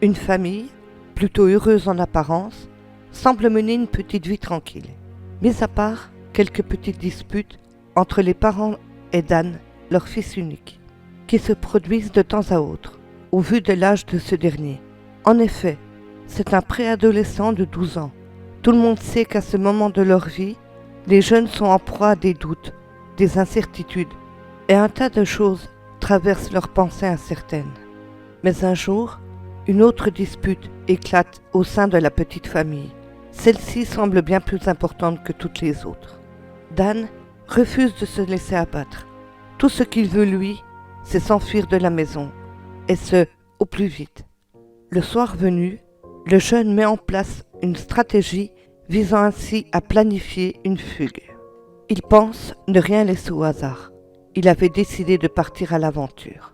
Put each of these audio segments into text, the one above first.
Une famille, plutôt heureuse en apparence, semble mener une petite vie tranquille. Mis à part quelques petites disputes entre les parents et Dan, leur fils unique, qui se produisent de temps à autre, au vu de l'âge de ce dernier. En effet, c'est un préadolescent de 12 ans. Tout le monde sait qu'à ce moment de leur vie, les jeunes sont en proie à des doutes, des incertitudes, et un tas de choses traversent leurs pensées incertaines. Mais un jour, une autre dispute éclate au sein de la petite famille. Celle-ci semble bien plus importante que toutes les autres. Dan refuse de se laisser abattre. Tout ce qu'il veut, lui, c'est s'enfuir de la maison, et ce, au plus vite. Le soir venu, le jeune met en place une stratégie visant ainsi à planifier une fugue. Il pense ne rien laisser au hasard. Il avait décidé de partir à l'aventure.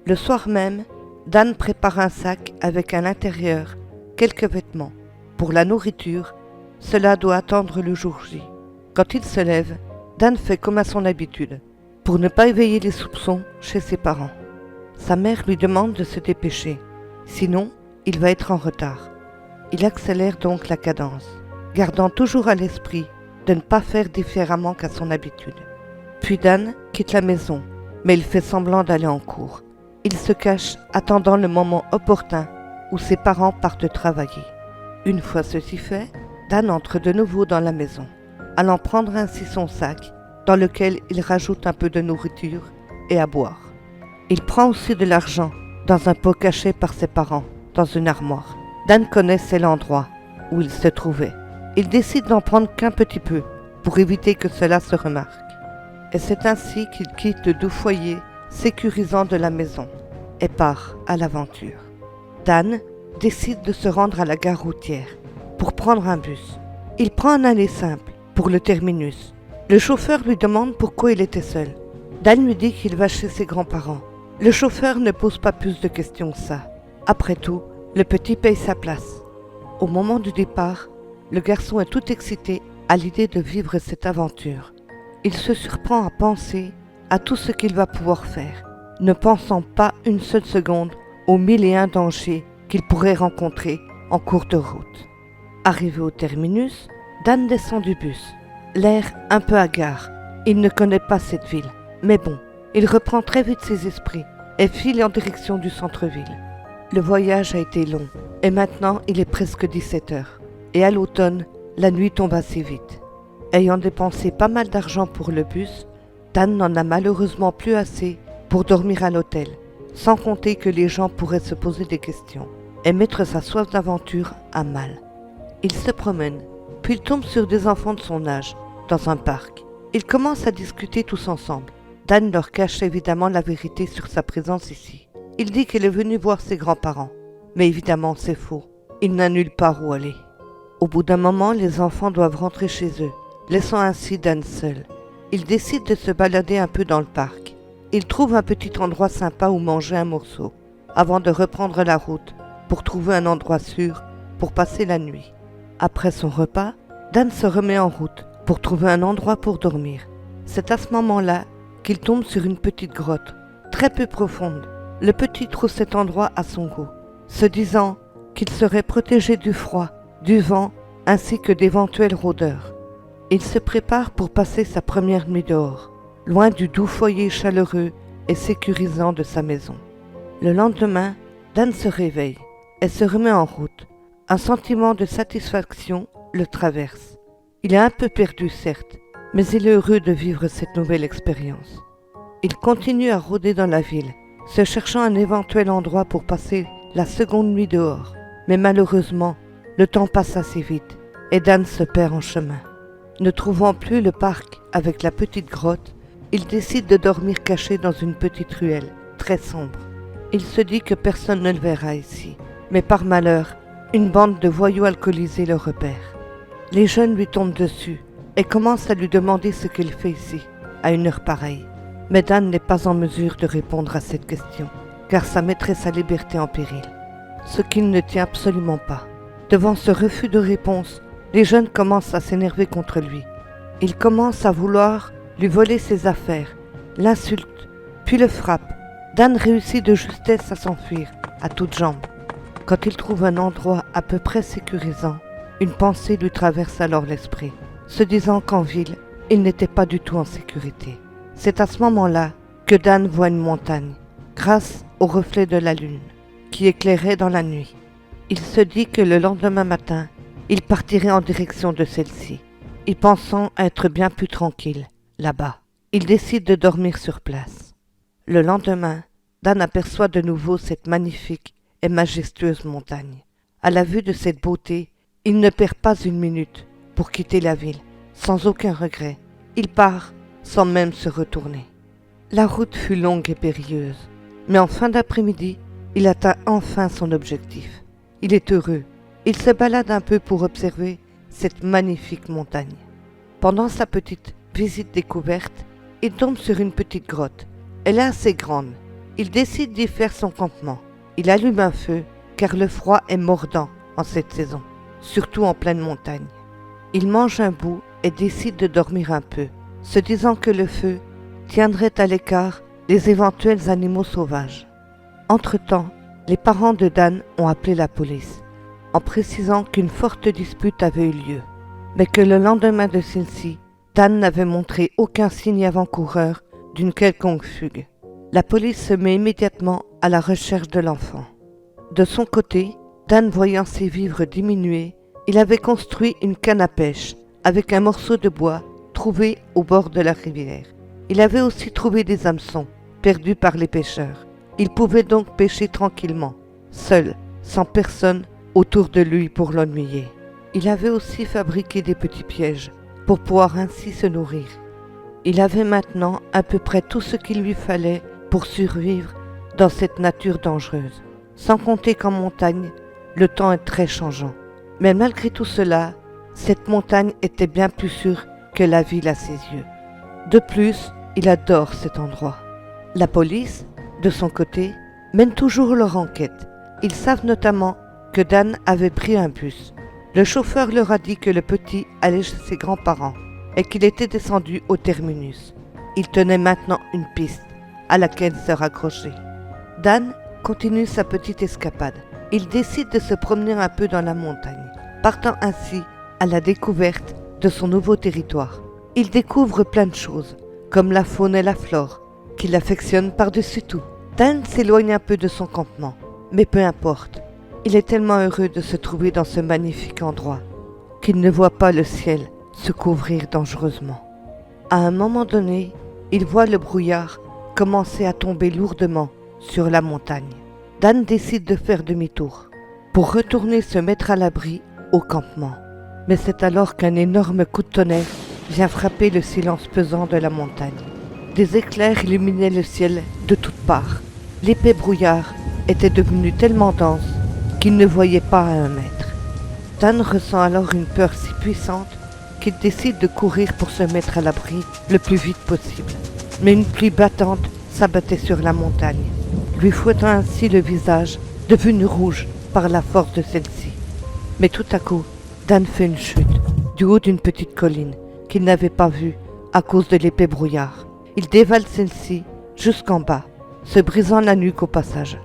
Le soir même, Dan prépare un sac avec à l'intérieur quelques vêtements. Pour la nourriture, cela doit attendre le jour J. Quand il se lève, Dan fait comme à son habitude, pour ne pas éveiller les soupçons chez ses parents. Sa mère lui demande de se dépêcher, sinon il va être en retard. Il accélère donc la cadence, gardant toujours à l'esprit de ne pas faire différemment qu'à son habitude. Puis Dan quitte la maison, mais il fait semblant d'aller en cours. Il se cache, attendant le moment opportun où ses parents partent travailler. Une fois ceci fait, Dan entre de nouveau dans la maison, allant prendre ainsi son sac, dans lequel il rajoute un peu de nourriture et à boire. Il prend aussi de l'argent dans un pot caché par ses parents, dans une armoire. Dan connaissait l'endroit où il se trouvait. Il décide d'en prendre qu'un petit peu, pour éviter que cela se remarque. Et c'est ainsi qu'il quitte le doux foyer sécurisant de la maison et part à l'aventure. Dan décide de se rendre à la gare routière pour prendre un bus. Il prend un aller simple pour le terminus. Le chauffeur lui demande pourquoi il était seul. Dan lui dit qu'il va chez ses grands-parents. Le chauffeur ne pose pas plus de questions que ça. Après tout, le petit paye sa place. Au moment du départ, le garçon est tout excité à l'idée de vivre cette aventure. Il se surprend à penser à tout ce qu'il va pouvoir faire, ne pensant pas une seule seconde aux 1001 dangers qu'il pourrait rencontrer en cours de route. Arrivé au terminus, Dan descend du bus, l'air un peu hagard. Il ne connaît pas cette ville, mais bon, il reprend très vite ses esprits et file en direction du centre-ville. Le voyage a été long, et maintenant il est presque 17 heures. Et à l'automne, la nuit tombe assez vite. Ayant dépensé pas mal d'argent pour le bus, Dan n'en a malheureusement plus assez pour dormir à l'hôtel, sans compter que les gens pourraient se poser des questions et mettre sa soif d'aventure à mal. Il se promène, puis il tombe sur des enfants de son âge, dans un parc. Ils commencent à discuter tous ensemble. Dan leur cache évidemment la vérité sur sa présence ici. Il dit qu'il est venu voir ses grands-parents, mais évidemment c'est faux. Il n'a nulle part où aller. Au bout d'un moment, les enfants doivent rentrer chez eux, laissant ainsi Dan seul. Il décide de se balader un peu dans le parc. Il trouve un petit endroit sympa où manger un morceau, avant de reprendre la route pour trouver un endroit sûr pour passer la nuit. Après son repas, Dan se remet en route pour trouver un endroit pour dormir. C'est à ce moment-là qu'il tombe sur une petite grotte, très peu profonde. Le petit trouve cet endroit à son goût, se disant qu'il serait protégé du froid, du vent, ainsi que d'éventuels rôdeurs. Il se prépare pour passer sa première nuit dehors, loin du doux foyer chaleureux et sécurisant de sa maison. Le lendemain, Dan se réveille et se remet en route. Un sentiment de satisfaction le traverse. Il est un peu perdu, certes, mais il est heureux de vivre cette nouvelle expérience. Il continue à rôder dans la ville, se cherchant un éventuel endroit pour passer la seconde nuit dehors. Mais malheureusement, le temps passe assez vite et Dan se perd en chemin. Ne trouvant plus le parc avec la petite grotte, il décide de dormir caché dans une petite ruelle, très sombre. Il se dit que personne ne le verra ici, mais par malheur, une bande de voyous alcoolisés le repère. Les jeunes lui tombent dessus et commencent à lui demander ce qu'il fait ici, à une heure pareille. Mais Dan n'est pas en mesure de répondre à cette question, car ça mettrait sa liberté en péril, ce qu'il ne tient absolument pas. Devant ce refus de réponse, les jeunes commencent à s'énerver contre lui. Ils commencent à vouloir lui voler ses affaires, l'insultent, puis le frappent. Dan réussit de justesse à s'enfuir, à toutes jambes. Quand il trouve un endroit à peu près sécurisant, une pensée lui traverse alors l'esprit, se disant qu'en ville, il n'était pas du tout en sécurité. C'est à ce moment-là que Dan voit une montagne, grâce au reflet de la lune, qui éclairait dans la nuit. Il se dit que le lendemain matin, il partirait en direction de celle-ci, y pensant être bien plus tranquille, là-bas. Il décide de dormir sur place. Le lendemain, Dan aperçoit de nouveau cette magnifique et majestueuse montagne. À la vue de cette beauté, il ne perd pas une minute pour quitter la ville, sans aucun regret. Il part sans même se retourner. La route fut longue et périlleuse, mais en fin d'après-midi, il atteint enfin son objectif. Il est heureux. Il se balade un peu pour observer cette magnifique montagne. Pendant sa petite visite découverte, il tombe sur une petite grotte. Elle est assez grande. Il décide d'y faire son campement. Il allume un feu, car le froid est mordant en cette saison, surtout en pleine montagne. Il mange un bout et décide de dormir un peu, se disant que le feu tiendrait à l'écart les éventuels animaux sauvages. Entre-temps, les parents de Dan ont appelé la police, en précisant qu'une forte dispute avait eu lieu, mais que le lendemain de celle-ci, Dan n'avait montré aucun signe avant-coureur d'une quelconque fugue. La police se met immédiatement à la recherche de l'enfant. De son côté, Dan, voyant ses vivres diminuer, il avait construit une canne à pêche avec un morceau de bois trouvé au bord de la rivière. Il avait aussi trouvé des hameçons perdus par les pêcheurs. Il pouvait donc pêcher tranquillement, seul, sans personne autour de lui pour l'ennuyer. Il avait aussi fabriqué des petits pièges pour pouvoir ainsi se nourrir. Il avait maintenant à peu près tout ce qu'il lui fallait pour survivre dans cette nature dangereuse. Sans compter qu'en montagne, le temps est très changeant. Mais malgré tout cela, cette montagne était bien plus sûre que la ville à ses yeux. De plus, il adore cet endroit. La police, de son côté, mène toujours leur enquête. Ils savent notamment que Dan avait pris un bus. Le chauffeur leur a dit que le petit allait chez ses grands-parents et qu'il était descendu au terminus. Il tenait maintenant une piste à laquelle se raccrocher. Dan continue sa petite escapade. Il décide de se promener un peu dans la montagne, partant ainsi à la découverte de son nouveau territoire. Il découvre plein de choses, comme la faune et la flore, qu'il affectionne par-dessus tout. Dan s'éloigne un peu de son campement, mais peu importe. Il est tellement heureux de se trouver dans ce magnifique endroit qu'il ne voit pas le ciel se couvrir dangereusement. À un moment donné, il voit le brouillard commencer à tomber lourdement sur la montagne. Dan décide de faire demi-tour pour retourner se mettre à l'abri au campement. Mais c'est alors qu'un énorme coup de tonnerre vient frapper le silence pesant de la montagne. Des éclairs illuminaient le ciel de toutes parts. L'épais brouillard était devenu tellement dense qu'il ne voyait pas à 1 mètre. Dan ressent alors une peur si puissante qu'il décide de courir pour se mettre à l'abri le plus vite possible. Mais une pluie battante s'abattait sur la montagne, lui fouettant ainsi le visage, devenu rouge par la force de celle-ci. Mais tout à coup, Dan fait une chute du haut d'une petite colline qu'il n'avait pas vue à cause de l'épais brouillard. Il dévale celle-ci jusqu'en bas, se brisant la nuque au passage.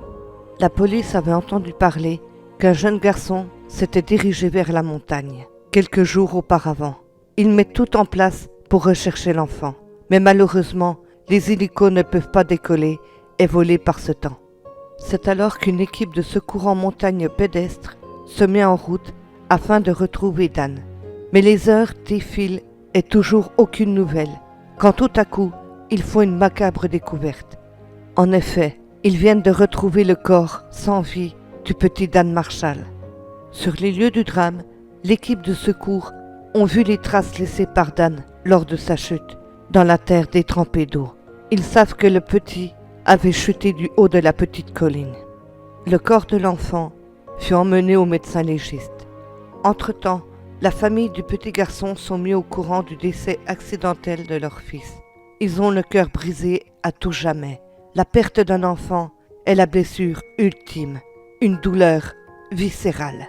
La police avait entendu parler qu'un jeune garçon s'était dirigé vers la montagne quelques jours auparavant. Ils mettent tout en place pour rechercher l'enfant, mais malheureusement, les hélicos ne peuvent pas décoller et voler par ce temps. C'est alors qu'une équipe de secours en montagne pédestre se met en route afin de retrouver Dan. Mais les heures défilent et toujours aucune nouvelle, quand tout à coup, ils font une macabre découverte. En effet, ils viennent de retrouver le corps sans vie du petit Dan Marshall. Sur les lieux du drame, l'équipe de secours ont vu les traces laissées par Dan lors de sa chute, dans la terre détrempée d'eau. Ils savent que le petit avait chuté du haut de la petite colline. Le corps de l'enfant fut emmené au médecin légiste. Entre-temps, la famille du petit garçon sont mis au courant du décès accidentel de leur fils. Ils ont le cœur brisé à tout jamais. La perte d'un enfant est la blessure ultime, une douleur viscérale.